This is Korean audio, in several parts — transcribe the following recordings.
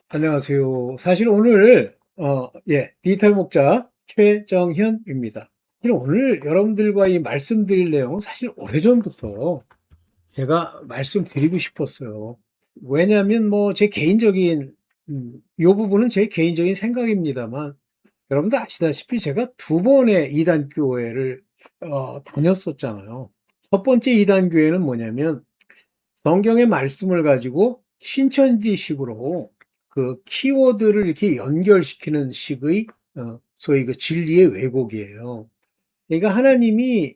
안녕하세요. 사실 오늘 디지털 목자 최정현입니다. 사실 오늘 여러분들과 이 말씀드릴 내용은 사실 오래전부터 제가 말씀드리고 싶었어요. 왜냐하면 뭐 제 개인적인 요 부분은 제 개인적인 생각입니다만, 여러분들 아시다시피 제가 두 번의 이단 교회를 다녔었잖아요. 첫 번째 이단 교회는 뭐냐면 성경의 말씀을 가지고 신천지식으로 그 키워드를 이렇게 연결시키는 식의 소위 그 진리의 왜곡이에요. 그러니까 하나님이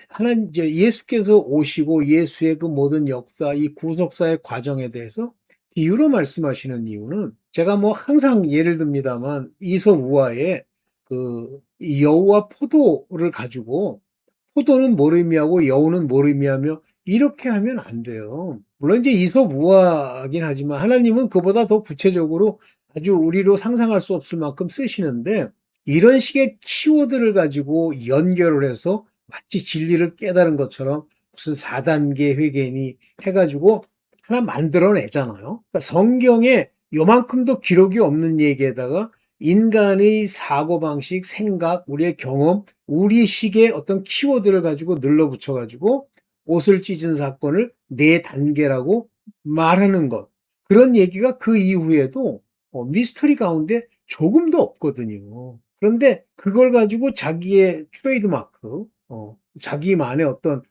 하나님 이제 예수께서 오시고 예수의 그 모든 역사, 이 구속사의 과정에 대해서 비유로 말씀하시는 이유는, 제가 뭐 항상 예를 듭니다만, 이솝우화에 그 여우와 포도를 가지고 포도는 뭘 의미하고 여우는 뭘 의미하며 이렇게 하면 안 돼요. 물론 이제 이솝우화긴 하지만 하나님은 그보다 더 구체적으로 아주 우리로 상상할 수 없을 만큼 쓰시는데, 이런 식의 키워드를 가지고 연결을 해서 마치 진리를 깨달은 것처럼 무슨 4단계 회계니 해가지고 하나 만들어내잖아요. 그러니까 성경에 요만큼도 기록이 없는 얘기에다가 인간의 사고방식, 생각, 우리의 경험, 우리식의 어떤 키워드를 가지고 눌러붙여가지고 옷을 찢은 사건을 4단계라고 말하는 것. 그런 얘기가 그 이후에도 미스터리 가운데 조금도 없거든요. 그런데 그걸 가지고 자기의 트레이드마크, 자기만의 어떤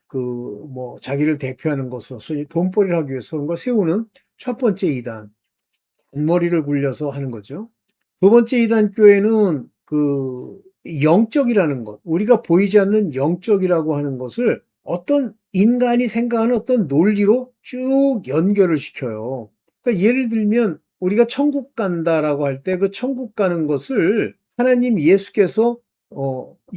자기를 대표하는 것으로서 돈벌이를 하기 위해서 그런 걸 세우는 첫 번째 이단, 머리를 굴려서 하는 거죠. 두 번째 이단 교회는 그 영적이라는 것, 우리가 보이지 않는 영적이라고 하는 것을 어떤 인간이 생각하는 어떤 논리로 쭉 연결을 시켜요. 그러니까 예를 들면 우리가 천국 간다라고 할 때 그 천국 가는 것을 하나님 예수께서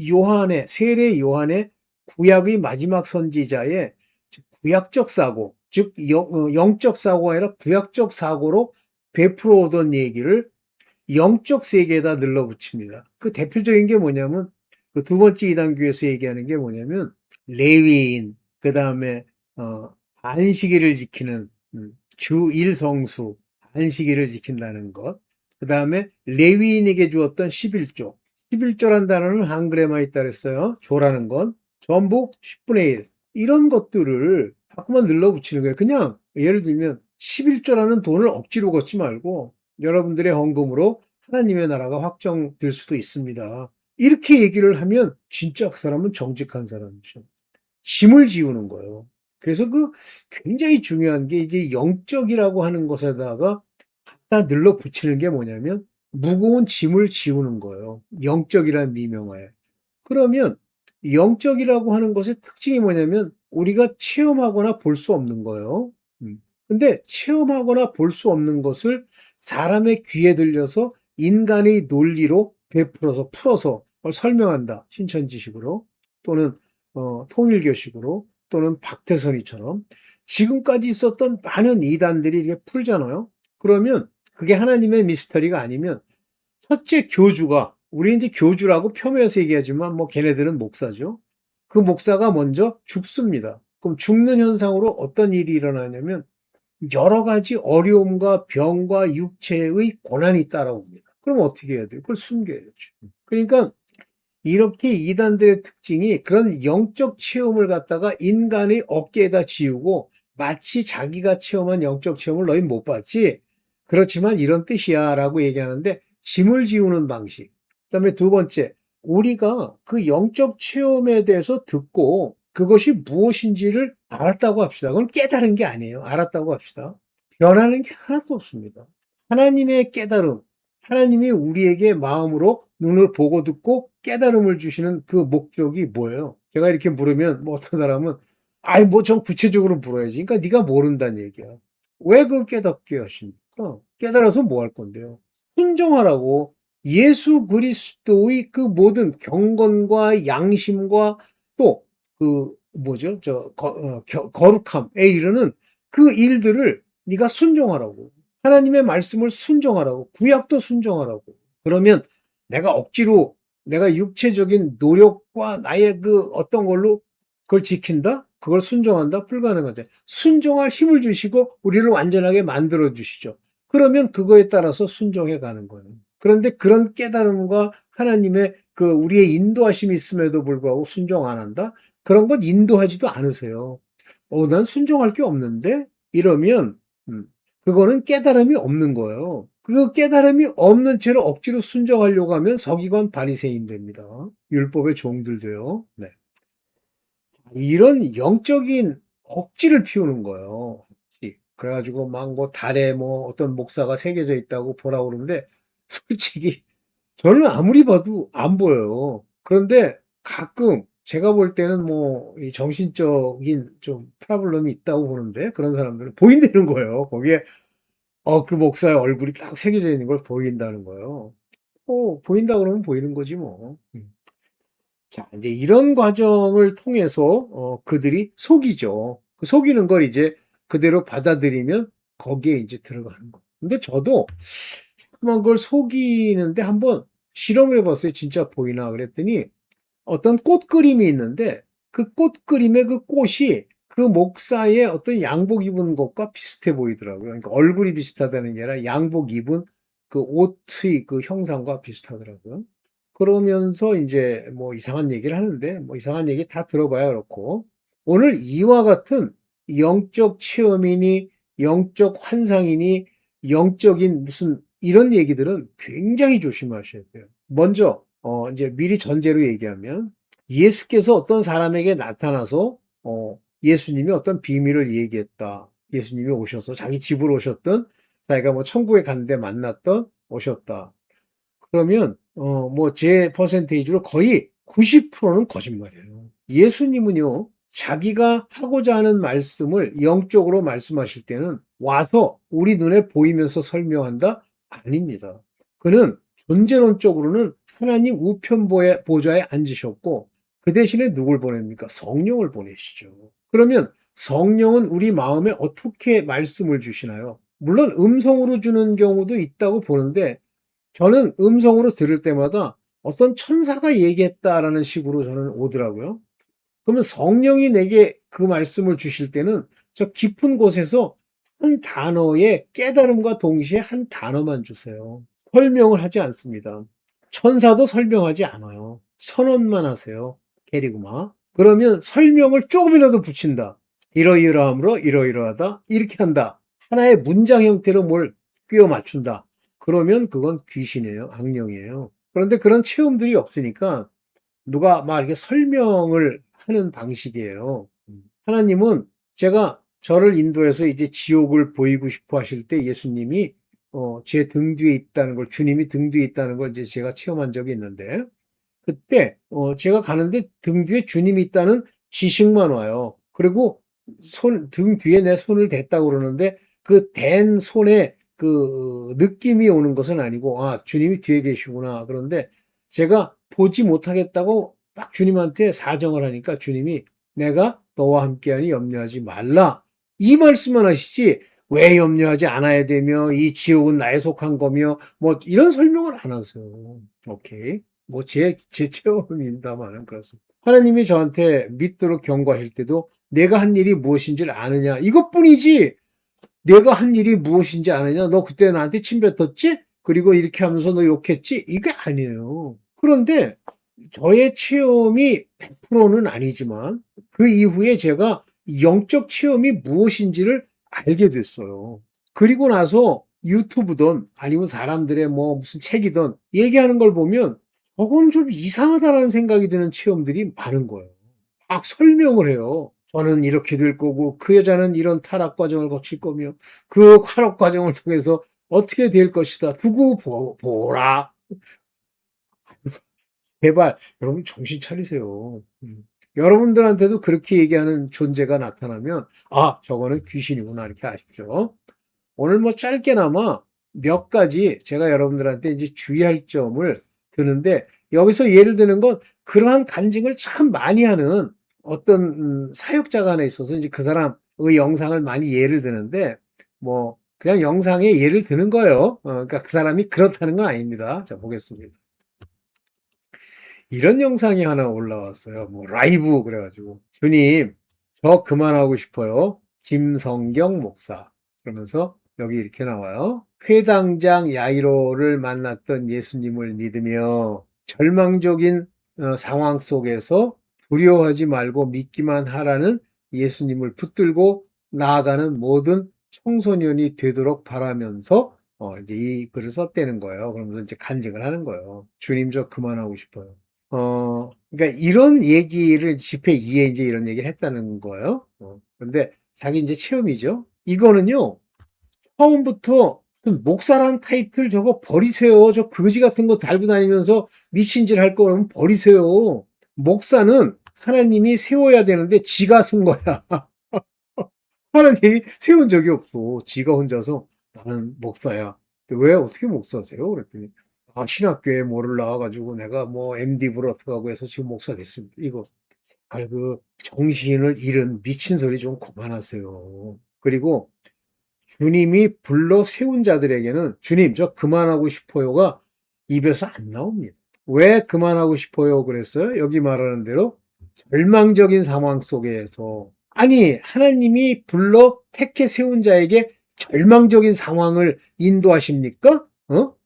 요한의 세례 요한의 구약의 마지막 선지자의 구약적 사고, 즉 영적 사고가 아니라 구약적 사고로 베풀어 오던 얘기를 영적 세계에다 늘러붙입니다. 그 대표적인 게 뭐냐면, 그 두 번째 이단교에서 얘기하는 게 뭐냐면, 레위인, 그 다음에 안식일을 지키는 주 일성수, 안식일을 지킨다는 것, 그 다음에 레위인에게 주었던 11조, 11조란 단어는 한글에만 있다 그랬어요. 조라는 건 전부 10분의 1, 이런 것들을 자꾸만 늘러붙이는 거예요. 그냥 예를 들면 11조라는 돈을 억지로 걷지 말고 여러분들의 헌금으로 하나님의 나라가 확정될 수도 있습니다. 이렇게 얘기를 하면 진짜 그 사람은 정직한 사람이죠. 짐을 지우는 거예요. 그래서 그 굉장히 중요한 게 이제 영적이라고 하는 것에다가 갖다 늘러 붙이는 게 뭐냐면 무거운 짐을 지우는 거예요. 영적이라는 미명하에. 그러면 영적이라고 하는 것의 특징이 뭐냐면 우리가 체험하거나 볼 수 없는 거예요. 근데 체험하거나 볼 수 없는 것을 사람의 귀에 들려서 인간의 논리로 베풀어서 풀어서 그걸 설명한다. 신천지식으로 또는 통일교식으로 또는 박태선이처럼 지금까지 있었던 많은 이단들이 이렇게 풀잖아요. 그러면 그게 하나님의 미스터리가 아니면, 첫째 교주가, 우리 이제 교주라고 폄훼해서 얘기하지만 뭐 걔네들은 목사죠. 그 목사가 먼저 죽습니다. 그럼 죽는 현상으로 어떤 일이 일어나냐면 여러 가지 어려움과 병과 육체의 고난이 따라옵니다. 그럼 어떻게 해야 돼요? 그걸 숨겨야죠. 그러니까 이렇게 이단들의 특징이 그런 영적 체험을 갖다가 인간의 어깨에다 지우고 마치 자기가 체험한 영적 체험을 너희 못 봤지? 그렇지만 이런 뜻이야 라고 얘기하는데 짐을 지우는 방식. 그다음에 두 번째, 우리가 그 영적 체험에 대해서 듣고 그것이 무엇인지를 알았다고 합시다. 그건 깨달은 게 아니에요. 알았다고 합시다. 변하는 게 하나도 없습니다. 하나님의 깨달음, 하나님이 우리에게 마음으로 눈을 보고 듣고 깨달음을 주시는 그 목적이 뭐예요? 제가 이렇게 물으면 뭐 어떤 사람은 아이 뭐 좀 구체적으로 물어야지. 그러니까 네가 모른다는 얘기야. 왜 그걸 깨닫게 하십니까? 깨달아서 뭐 할 건데요? 순종하라고. 예수 그리스도의 그 모든 경건과 양심과 또 그 뭐죠? 거룩함에 이르는 그 일들을 네가 순종하라고. 하나님의 말씀을 순종하라고. 구약도 순종하라고. 그러면 내가 억지로 내가 육체적인 노력과 나의 그 어떤 걸로 그걸 지킨다? 그걸 순종한다? 불가능하죠. 순종할 힘을 주시고 우리를 완전하게 만들어 주시죠. 그러면 그거에 따라서 순종해 가는 거예요. 그런데 그런 깨달음과 하나님의 우리의 인도하심이 있음에도 불구하고 순종 안 한다? 그런 건 인도하지도 않으세요. 난 순종할 게 없는데? 이러면, 그거는 깨달음이 없는 거예요. 그 깨달음이 없는 채로 억지로 순종하려고 하면 서기관 바리새인 됩니다. 율법의 종들도요. 네. 이런 영적인 억지를 피우는 거예요. 억지. 그래가지고 막 뭐 달에 뭐 어떤 목사가 새겨져 있다고 보라고 그러는데 솔직히 저는 아무리 봐도 안 보여요. 그런데 가끔 제가 볼 때는 뭐 이 정신적인 좀 프로블럼이 있다고 보는데 그런 사람들은 보인다는 거예요. 거기에 그 목사의 얼굴이 딱 새겨져 있는 걸 보인다는 거예요. 보인다 그러면 보이는 거지 뭐. 자, 이제 이런 과정을 통해서 그들이 속이죠. 그 속이는 걸 이제 그대로 받아들이면 거기에 이제 들어가는 거. 근데 저도 한번 그걸 속이는데 한번 실험을 해봤어요. 진짜 보이나 그랬더니 어떤 꽃 그림이 있는데 그 꽃 그림의 그 꽃이 그 목사의 어떤 양복 입은 것과 비슷해 보이더라고요. 그러니까 얼굴이 비슷하다는 게 아니라 양복 입은 그 옷의 그 형상과 비슷하더라고요. 그러면서 이제 뭐 이상한 얘기를 하는데 뭐 이상한 얘기 다 들어봐야 그렇고 오늘 이와 같은 영적 체험이니 영적 환상이니 영적인 무슨 이런 얘기들은 굉장히 조심하셔야 돼요. 먼저 이제 미리 전제로 얘기하면 예수께서 어떤 사람에게 나타나서 예수님이 어떤 비밀을 얘기했다. 예수님이 오셔서 자기 집으로 오셨던 자기가 뭐 천국에 갔는데 만났던 오셨다. 그러면 뭐 제 퍼센테이지로 거의 90%는 거짓말이에요. 예수님은요, 자기가 하고자 하는 말씀을 영적으로 말씀하실 때는 와서 우리 눈에 보이면서 설명한다? 아닙니다. 그는 존재론적으로는 하나님 우편 보좌에 앉으셨고 그 대신에 누굴 보냅니까? 성령을 보내시죠. 그러면 성령은 우리 마음에 어떻게 말씀을 주시나요? 물론 음성으로 주는 경우도 있다고 보는데 저는 음성으로 들을 때마다 어떤 천사가 얘기했다라는 식으로 저는 오더라고요. 그러면 성령이 내게 그 말씀을 주실 때는 저 깊은 곳에서 한 단어의 깨달음과 동시에 한 단어만 주세요. 설명을 하지 않습니다. 천사도 설명하지 않아요. 선언만 하세요. 게리구마. 그러면 설명을 조금이라도 붙인다. 이러이러함으로 이러이러하다. 이렇게 한다. 하나의 문장 형태로 뭘 끼워 맞춘다. 그러면 그건 귀신이에요. 악령이에요. 그런데 그런 체험들이 없으니까 누가 막 이렇게 설명을 하는 방식이에요. 하나님은 제가 저를 인도해서 이제 지옥을 보이고 싶어 하실 때 예수님이 제 등 뒤에 있다는 걸, 주님이 등 뒤에 있다는 걸 이제 제가 체험한 적이 있는데, 그때, 제가 가는데 등 뒤에 주님이 있다는 지식만 와요. 그리고 등 뒤에 내 손을 댔다고 그러는데, 그 댄 손에 그 느낌이 오는 것은 아니고, 주님이 뒤에 계시구나. 그런데 제가 보지 못하겠다고 딱 주님한테 사정을 하니까 주님이 내가 너와 함께하니 염려하지 말라. 이 말씀만 하시지, 왜 염려하지 않아야 되며, 이 지옥은 나에 속한 거며, 뭐, 이런 설명을 안 하세요. 오케이. 뭐, 제 체험입니다만은 그렇습니다. 하나님이 저한테 믿도록 경고하실 때도 내가 한 일이 무엇인지를 아느냐. 이것뿐이지, 내가 한 일이 무엇인지 아느냐. 너 그때 나한테 침 뱉었지? 그리고 이렇게 하면서 너 욕했지? 이게 아니에요. 그런데 저의 체험이 100%는 아니지만 그 이후에 제가 영적 체험이 무엇인지를 알게 됐어요. 그리고 나서 유튜브든 아니면 사람들의 뭐 무슨 책이든 얘기하는 걸 보면 저건 좀 이상하다라는 생각이 드는 체험들이 많은 거예요. 막 설명을 해요. 저는 이렇게 될 거고 그 여자는 이런 타락 과정을 거칠 거며 그 타락 과정을 통해서 어떻게 될 것이다. 두고 보라. 제발 여러분 정신 차리세요. 여러분들한테도 그렇게 얘기하는 존재가 나타나면 저거는 귀신이구나 이렇게 아십시오. 오늘 뭐 짧게나마 몇 가지 제가 여러분들한테 이제 주의할 점을 드는데 여기서 예를 드는 건 그러한 간증을 참 많이 하는 어떤 사역자가 하나 있어서 이제 그 사람의 영상을 많이 예를 드는데 뭐 그냥 영상에 예를 드는 거예요. 그러니까 그 사람이 그렇다는 건 아닙니다. 자 보겠습니다. 이런 영상이 하나 올라왔어요. 뭐 라이브 그래가지고 주님 저 그만하고 싶어요. 김성경 목사 그러면서 여기 이렇게 나와요. 회당장 야이로를 만났던 예수님을 믿으며 절망적인 상황 속에서 두려워하지 말고 믿기만 하라는 예수님을 붙들고 나아가는 모든 청소년이 되도록 바라면서 이제 이 글을 썼다는 거예요. 그러면서 이제 간증을 하는 거예요. 주님, 저 그만하고 싶어요. 그러니까 이런 얘기를 집회 2에 이제 이런 얘기를 했다는 거예요. 근데 자기 이제 체험이죠. 이거는요, 처음부터 목사란 타이틀 저거 버리세요. 저 거지 같은 거 달고 다니면서 미친짓 할 거면 버리세요. 목사는 하나님이 세워야 되는데 지가 쓴 거야. 하나님이 세운 적이 없어. 지가 혼자서 나는 목사야. 근데 왜 어떻게 목사세요? 그랬더니 신학교에 뭐를 나와가지고 내가 뭐 MD 불어트가고 해서 지금 목사 됐습니다. 이거 그 정신을 잃은 미친 소리 좀 그만하세요. 그리고 주님이 불러 세운 자들에게는 주님 저 그만하고 싶어요가 입에서 안 나옵니다. 왜 그만하고 싶어요 그랬어요? 여기 말하는 대로 절망적인 상황 속에서 아니 하나님이 불러 택해 세운 자에게 절망적인 상황을 인도하십니까?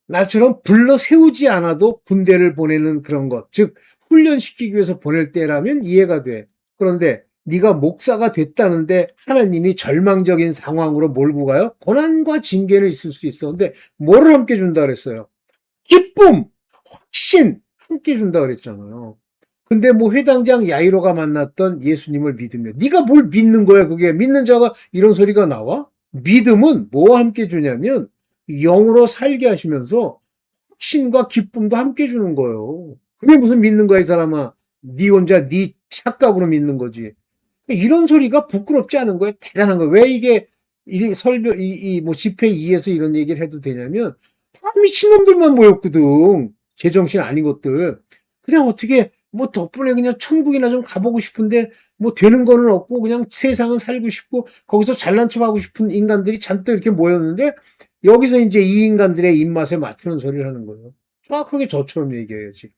나처럼 불러 세우지 않아도 군대를 보내는 그런 것, 즉 훈련시키기 위해서 보낼 때라면 이해가 돼. 그런데 네가 목사가 됐다는데 하나님이 절망적인 상황으로 몰고 가요? 고난과 징계는 있을 수 있어. 근데 뭐를 함께 준다 그랬어요? 기쁨, 확신 함께 준다 그랬잖아요. 근데 뭐 회당장 야이로가 만났던 예수님을 믿으며 네가 뭘 믿는 거야 그게? 믿는 자가 이런 소리가 나와? 믿음은 뭐와 함께 주냐면 영으로 살게 하시면서 확신과 기쁨도 함께 주는 거예요. 그게 무슨 믿는 거야 이 사람아. 네 혼자 네 착각으로 믿는 거지. 이런 소리가 부끄럽지 않은 거예요. 대단한 거예요. 왜 이게 뭐 집회 2에서 이런 얘기를 해도 되냐면 다 미친놈들만 모였거든. 제정신 아닌 것들. 그냥 어떻게 뭐 덕분에 그냥 천국이나 좀 가보고 싶은데 뭐 되는 거는 없고 그냥 세상은 살고 싶고 거기서 잘난 척하고 싶은 인간들이 잔뜩 이렇게 모였는데 여기서 이제 이 인간들의 입맛에 맞추는 소리를 하는 거예요. 정확하게 저처럼 얘기해야지.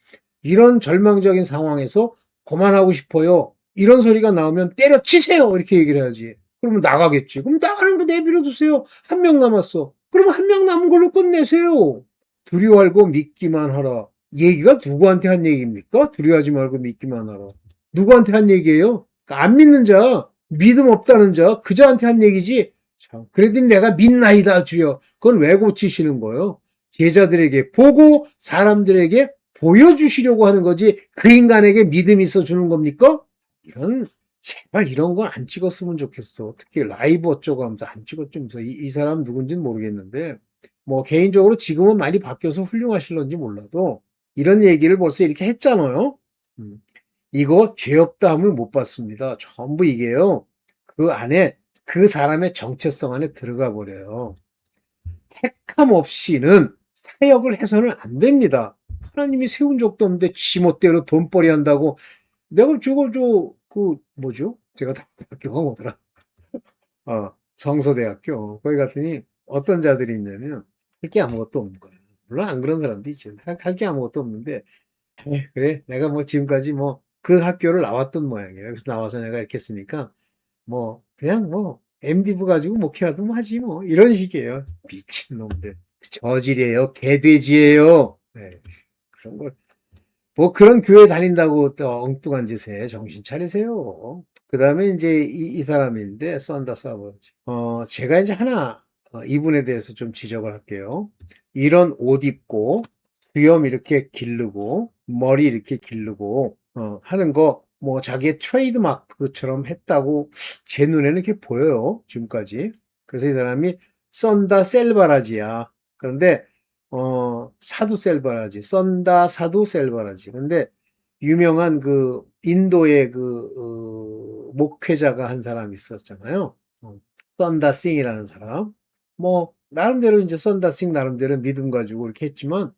이런 절망적인 상황에서 그만하고 싶어요. 이런 소리가 나오면 때려치세요. 이렇게 얘기를 해야지. 그러면 나가겠지. 그럼 나가는 거 내버려 두세요. 한 명 남았어. 그러면 한 명 남은 걸로 끝내세요. 두려워 말고 믿기만 하라. 얘기가 누구한테 한 얘기입니까? 두려워하지 말고 믿기만 하라. 누구한테 한 얘기예요? 그러니까 안 믿는 자, 믿음 없다는 자, 그 자한테 한 얘기지. 참, 그래도 내가 믿나이다 주여. 그건 왜 고치시는 거예요? 제자들에게 보고 사람들에게 보여주시려고 하는 거지 그 인간에게 믿음이 있어 주는 겁니까? 제발 이런 건 안 찍었으면 좋겠어. 특히 라이브 어쩌고 하면서 안 찍었죠. 이 사람 누군지는 모르겠는데 뭐 개인적으로 지금은 많이 바뀌어서 훌륭하실런지 몰라도 이런 얘기를 벌써 이렇게 했잖아요. 이거 죄 없다 함을 못 받습니다. 전부 이게요. 그 안에 그 사람의 정체성 안에 들어가 버려요. 택함 없이는 사역을 해서는 안 됩니다. 하나님이 세운 적도 없는데 지멋대로 돈벌이 한다고 내가 뭐죠? 제가 대학교가 뭐더라? 성서대학교. 거기 갔더니 어떤 자들이 있냐면 할 게 아무것도 없는 거예요. 물론 안 그런 사람도 있죠. 할 게 아무것도 없는데 그래 내가 뭐 지금까지 뭐 그 학교를 나왔던 모양이에요. 그래서 나와서 내가 이렇게 했으니까 뭐 그냥 뭐 MD부 가지고 목회라도 뭐 하지 뭐 이런 식이에요. 미친놈들. 저질이에요. 개돼지예요. 네, 그런 걸 뭐 그런 교회 다닌다고 또 엉뚱한 짓에 정신 차리세요. 그 다음에 이제 이 사람인데 썬다 사버지. 제가 이제 하나 이분에 대해서 좀 지적을 할게요. 이런 옷 입고 수염 이렇게 기르고 머리 이렇게 기르고 하는 거 뭐 자기의 트레이드 마크처럼 했다고 제 눈에는 이렇게 보여요. 지금까지. 그래서 이 사람이 썬다 셀바라지야. 그런데 사두 셀바라지, 썬다 사두 셀바라지. 근데 유명한 그 인도의 목회자가 한 사람 있었잖아요. 썬다 싱이라는 사람. 뭐 나름대로 이제 썬다 싱 나름대로 믿음 가지고 이렇게 했지만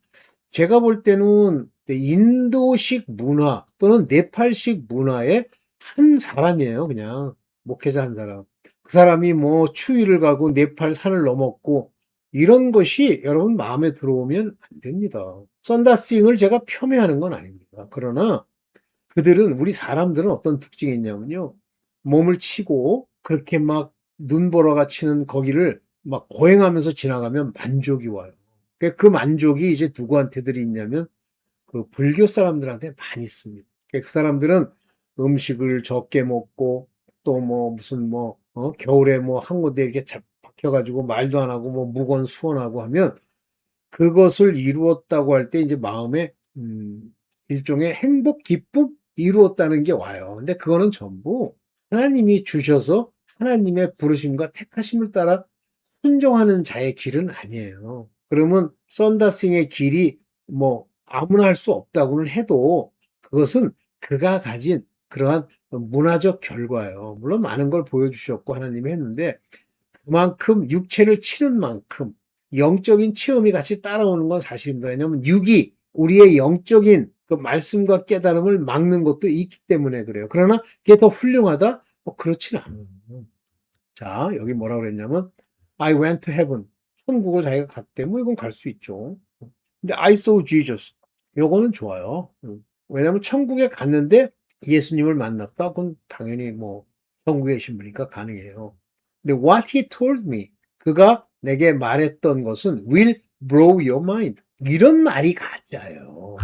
제가 볼 때는 인도식 문화 또는 네팔식 문화의 한 사람이에요. 그냥 목회자 한 사람. 그 사람이 뭐 추위를 가고 네팔 산을 넘었고 이런 것이 여러분 마음에 들어오면 안 됩니다. 썬다싱을 제가 폄훼하는 건 아닙니다. 그러나 그들은 우리 사람들은 어떤 특징이 있냐면요. 몸을 치고 그렇게 막 눈보라가 치는 거기를 막 거행하면서 지나가면 만족이 와요. 그 만족이 이제 누구한테들이 있냐면 그 불교 사람들한테 많이 있습니다. 그 사람들은 음식을 적게 먹고 또 뭐 무슨 뭐 겨울에 뭐 한 군데 이렇게 박혀가지고 말도 안 하고 뭐 무건수원하고 하면 그것을 이루었다고 할 때 이제 마음에 일종의 행복, 기쁨 이루었다는 게 와요. 근데 그거는 전부 하나님이 주셔서 하나님의 부르심과 택하심을 따라 순종하는 자의 길은 아니에요. 그러면 썬다싱의 길이 뭐 아무나 할 수 없다고는 해도 그것은 그가 가진 그러한 문화적 결과예요. 물론 많은 걸 보여주셨고 하나님이 했는데 그만큼 육체를 치는 만큼 영적인 체험이 같이 따라오는 건 사실입니다. 왜냐하면 육이 우리의 영적인 그 말씀과 깨달음을 막는 것도 있기 때문에 그래요. 그러나 그게 더 훌륭하다? 그렇지는 않아요. 자, 여기 뭐라고 그랬냐면 I went to heaven. 천국을 자기가 갔대. 뭐 이건 갈 수 있죠. 근데 I saw Jesus. 요거는 좋아요. 왜냐하면 천국에 갔는데 예수님을 만났다. 그건 당연히 뭐 천국에 계신 분이니까 가능해요. 근데 what he told me, 그가 내게 말했던 것은 will blow your mind. 이런 말이 가짜예요.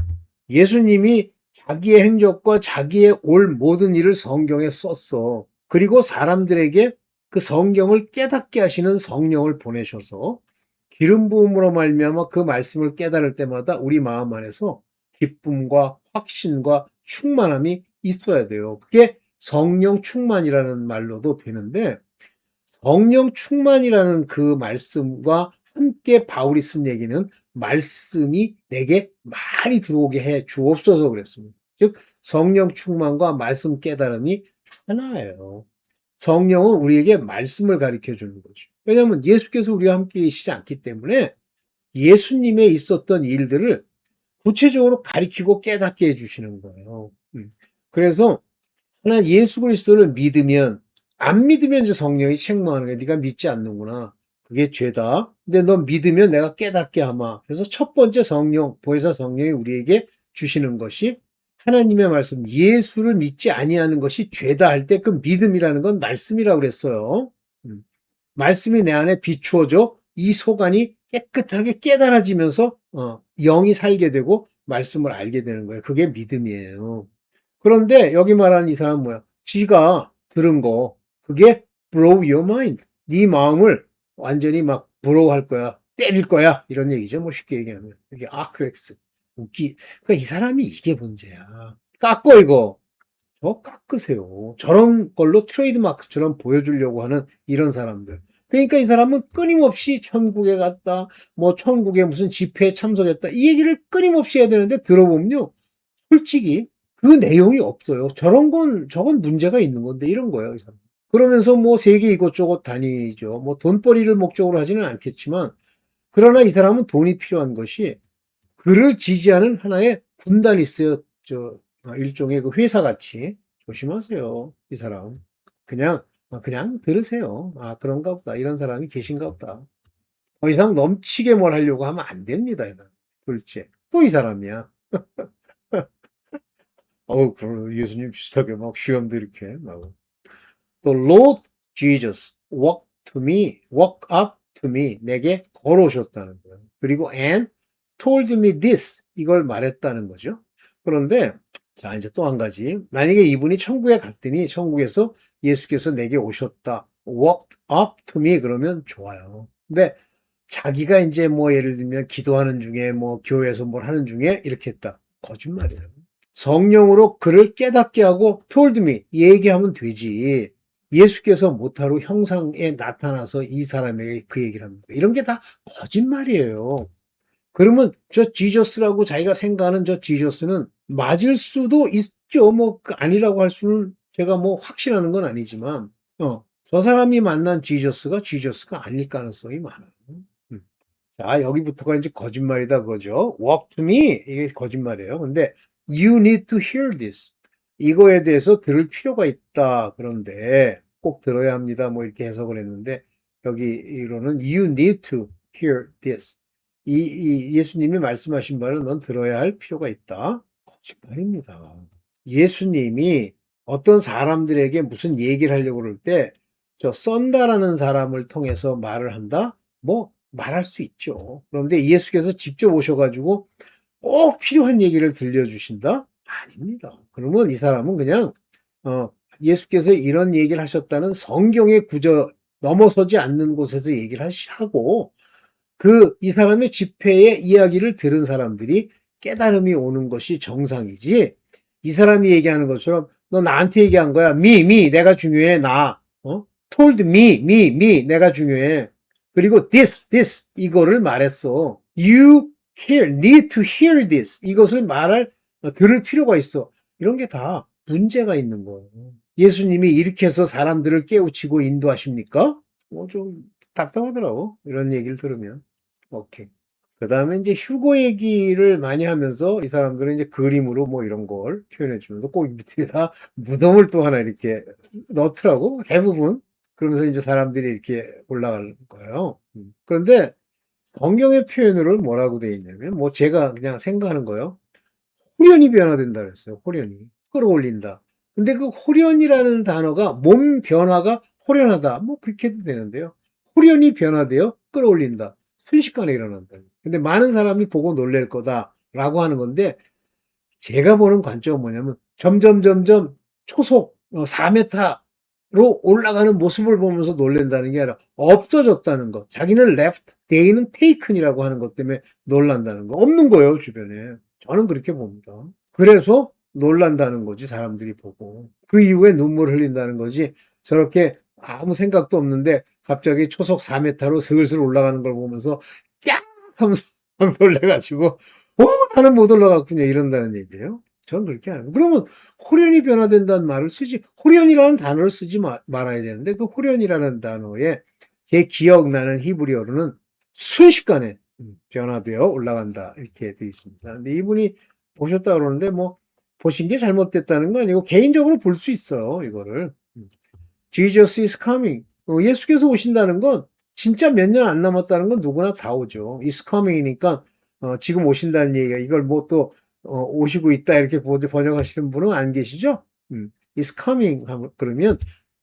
예수님이 자기의 행적과 자기의 올 모든 일을 성경에 썼어. 그리고 사람들에게 그 성경을 깨닫게 하시는 성령을 보내셔서 기름 부음으로 말미암아 그 말씀을 깨달을 때마다 우리 마음 안에서 기쁨과 확신과 충만함이 있어야 돼요. 그게 성령 충만이라는 말로도 되는데 성령 충만이라는 그 말씀과 함께 바울이 쓴 얘기는 말씀이 내게 많이 들어오게 해 주옵소서 그랬습니다. 즉 성령 충만과 말씀 깨달음이 하나예요. 성령은 우리에게 말씀을 가르쳐 주는 거죠. 왜냐하면 예수께서 우리와 함께 계시지 않기 때문에 예수님의 있었던 일들을 구체적으로 가르치고 깨닫게 해주시는 거예요. 그래서 하나 예수 그리스도를 믿으면 안 믿으면 이제 성령이 책망하는 거야. 네가 믿지 않는구나. 그게 죄다. 근데 너 믿으면 내가 깨닫게 하마. 그래서 첫 번째 성령, 보혜사 성령이 우리에게 주시는 것이 하나님의 말씀, 예수를 믿지 아니하는 것이 죄다 할 때 그 믿음이라는 건 말씀이라고 그랬어요. 말씀이 내 안에 비추어져 이 속안이 깨끗하게 깨달아지면서 영이 살게 되고 말씀을 알게 되는 거예요. 그게 믿음이에요. 그런데 여기 말하는 이 사람은 뭐야? 쥐가 들은 거 그게 blow your mind. 네 마음을 완전히 막 부러워할 거야. 때릴 거야. 이런 얘기죠. 뭐 쉽게 얘기하면. 이게 아크렉스. 그러니까 이 사람이 이게 문제야. 깎어 이거. 깎으세요. 저런 걸로 트레이드마크처럼 보여주려고 하는 이런 사람들. 그러니까 이 사람은 끊임없이 천국에 갔다, 뭐 천국에 무슨 집회에 참석했다, 이 얘기를 끊임없이 해야 되는데 들어보면요. 솔직히 그 내용이 없어요. 저건 문제가 있는 건데 이런 거예요. 이 사람. 그러면서 뭐 세계 이곳저곳 다니죠. 뭐 돈벌이를 목적으로 하지는 않겠지만, 그러나 이 사람은 돈이 필요한 것이 그를 지지하는 하나의 군단이 있어요. 일종의 그 회사 같이. 조심하세요. 이 사람. 그냥 들으세요. 아, 그런가 보다. 이런 사람이 계신가 보다. 더 이상 넘치게 뭘 하려고 하면 안 됩니다. 둘째. 또 이 사람이야. 그 예수님 비슷하게 막 시험도 이렇게. 또 Lord Jesus walk up to me. 내게 걸어오셨다는 거예요. 그리고 and told me this. 이걸 말했다는 거죠. 그런데 자, 이제 또 한 가지. 만약에 이분이 천국에 갔더니 천국에서 예수께서 내게 오셨다. walked up to me 그러면 좋아요. 근데 자기가 이제 뭐 예를 들면 기도하는 중에 뭐 교회에서 뭘 하는 중에 이렇게 했다. 거짓말이에요. 성령으로 그를 깨닫게 하고 told me 얘기하면 되지. 예수께서 모타로 형상에 나타나서 이 사람에게 그 얘기를 합니다. 이런 게 다 거짓말이에요. 그러면 저 지저스라고 자기가 생각하는 저 지저스는 맞을 수도 있죠. 뭐 아니라고 할 수는 제가 뭐 확신하는 건 아니지만 저 사람이 만난 지저스가 아닐 가능성이 많아요. 자, 여기부터가 이제 거짓말이다 그거죠. Walk to me 이게 거짓말이에요. 근데 you need to hear this. 이거에 대해서 들을 필요가 있다. 그런데 꼭 들어야 합니다. 뭐 이렇게 해석을 했는데 여기로는 you need to hear this. 이 예수님이 말씀하신 바를 넌 들어야 할 필요가 있다. 거짓말입니다. 예수님이 어떤 사람들에게 무슨 얘기를 하려고 그럴 때 저 썬다라는 사람을 통해서 말을 한다? 뭐 말할 수 있죠. 그런데 예수께서 직접 오셔가지고 꼭 필요한 얘기를 들려주신다? 아닙니다. 그러면 이 사람은 그냥 예수께서 이런 얘기를 하셨다는 성경의 구절 넘어서지 않는 곳에서 얘기를 하고 이 사람의 집회의 이야기를 들은 사람들이 깨달음이 오는 것이 정상이지, 이 사람이 얘기하는 것처럼 너 나한테 얘기한 거야. 내가 중요해. told me, 내가 중요해. 그리고 this, 이거를 말했어. You need to hear this. 이것을 들을 필요가 있어. 이런 게 다 문제가 있는 거예요. 예수님이 이렇게 해서 사람들을 깨우치고 인도하십니까? 좀 답답하더라고. 이런 얘기를 들으면. 오케이. 그 다음에 이제 휴고 얘기를 많이 하면서 이 사람들은 이제 그림으로 뭐 이런 걸 표현해 주면서 꼭 밑에다 무덤을 또 하나 이렇게 넣더라고. 대부분. 그러면서 이제 사람들이 이렇게 올라가는 거예요. 그런데 성경의 표현으로 뭐라고 되어 있냐면, 뭐 제가 그냥 생각하는 거예요. 호련이 변화된다 그랬어요. 호련이. 끌어올린다. 근데 그 호련이라는 단어가 몸 변화가 호련하다. 뭐 그렇게 해도 되는데요. 호련이 변화되어 끌어올린다. 순식간에 일어난다. 근데 많은 사람이 보고 놀랄 거다라고 하는 건데, 제가 보는 관점은 뭐냐면 점점 초속 4m로 올라가는 모습을 보면서 놀란다는 게 아니라 없어졌다는 것. 자기는 left, they는 taken이라고 하는 것 때문에 놀란다는 거. 없는 거예요, 주변에. 저는 그렇게 봅니다. 그래서 놀란다는 거지, 사람들이 보고. 그 이후에 눈물 흘린다는 거지. 저렇게 아무 생각도 없는데 갑자기 초속 4m로 슬슬 올라가는 걸 보면서 깍 하면서 놀래가지고 나는 못 올라갔군요, 이런다는 얘기예요. 저는 그렇게 안 해요. 그러면 호련이 변화된다는 말을 쓰지, 호련이라는 단어를 쓰지 말아야 되는데, 그 호련이라는 단어에 제 기억나는 히브리어로는 순식간에 변화되어 올라간다 이렇게 되어 있습니다. 근데 이분이 보셨다 그러는데 뭐 보신 게 잘못됐다는 거 아니고 개인적으로 볼 수 있어요, 이거를. Jesus is coming. 예수께서 오신다는 건 진짜 몇 년 안 남았다는 건 누구나 다 오죠. is coming이니까 지금 오신다는 얘기가, 이걸 뭐 또 오시고 있다 이렇게 번역하시는 분은 안 계시죠? is coming 그러면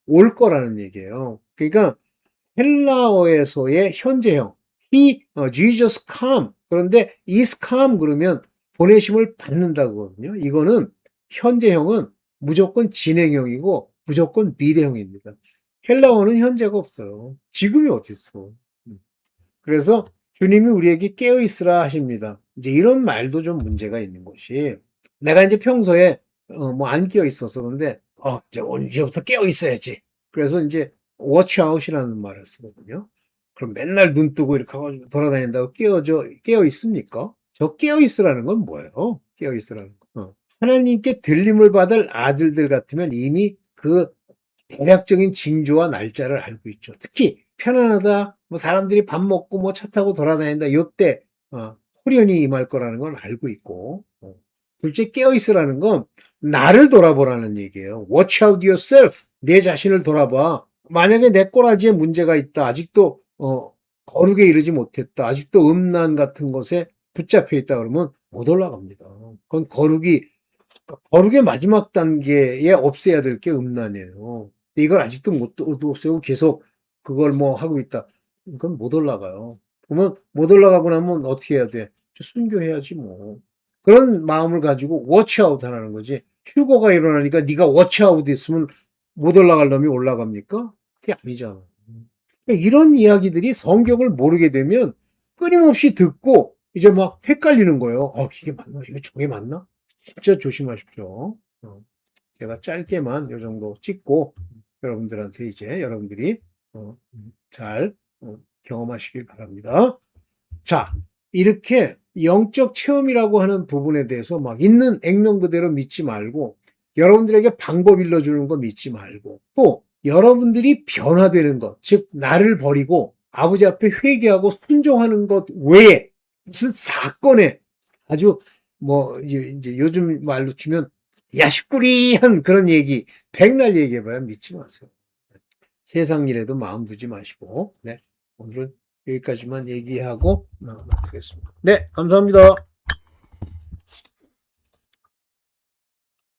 올 거라는 얘기예요. 그러니까 헬라어에서의 현재형 Jesus come, 그런데 is come 그러면 보내심을 받는다거든요. 이거는 현재형은 무조건 진행형이고 무조건 미래형입니다. 헬라어는 현재가 없어요. 지금이 어디 있어? 그래서 주님이 우리에게 깨어 있으라 하십니다. 이제 이런 말도 좀 문제가 있는 것이, 내가 이제 평소에 뭐 안 깨어 있어서 그런데 이제부터 깨어 있어야지. 그래서 이제 watch out이라는 말을 쓰거든요. 그럼 맨날 눈 뜨고 이렇게 하고 돌아다닌다고 깨어 있습니까? 저 깨어 있으라는 건 뭐예요? 깨어 있으라는 거. 하나님께 들림을 받을 아들들 같으면 이미 그 대략적인 징조와 날짜를 알고 있죠. 특히 편안하다, 뭐 사람들이 밥 먹고 뭐 차 타고 돌아다닌다, 요때 호련히 임할 거라는 건 알고 있고, 둘째 깨어 있으라는 건 나를 돌아보라는 얘기예요. Watch out yourself. 내 자신을 돌아봐. 만약에 내 꼬라지에 문제가 있다, 아직도 거룩에 이르지 못했다, 아직도 음란 같은 것에 붙잡혀 있다 그러면 못 올라갑니다. 그건 거룩의 마지막 단계에 없애야 될 게 음란이에요. 이걸 아직도 못 없애고 계속 그걸 뭐 하고 있다, 그건 못 올라가요. 그러면 못 올라가고 나면 어떻게 해야 돼? 순교해야지 뭐. 그런 마음을 가지고 워치아웃 하라는 거지. 휴거가 일어나니까 네가 워치아웃 있으면 못 올라갈 놈이 올라갑니까? 그게 아니잖아. 이런 이야기들이 성경을 모르게 되면 끊임없이 듣고 이제 막 헷갈리는 거예요. 이게 맞나? 이게 저게 맞나? 진짜 조심하십시오. 제가 짧게만 이 정도 찍고 여러분들한테 이제 여러분들이 잘 경험하시길 바랍니다. 자, 이렇게 영적 체험이라고 하는 부분에 대해서 막 있는 액면 그대로 믿지 말고, 여러분들에게 방법 일러주는 거 믿지 말고, 또 여러분들이 변화되는 것, 즉 나를 버리고 아버지 앞에 회개하고 순종하는 것 외에 무슨 사건에 아주 뭐 이제 요즘 말로 치면 야식꾸리한 그런 얘기, 백날 얘기해봐야 믿지 마세요. 세상 일에도 마음 두지 마시고, 네, 오늘은 여기까지만 얘기하고 마치겠습니다. 네, 감사합니다.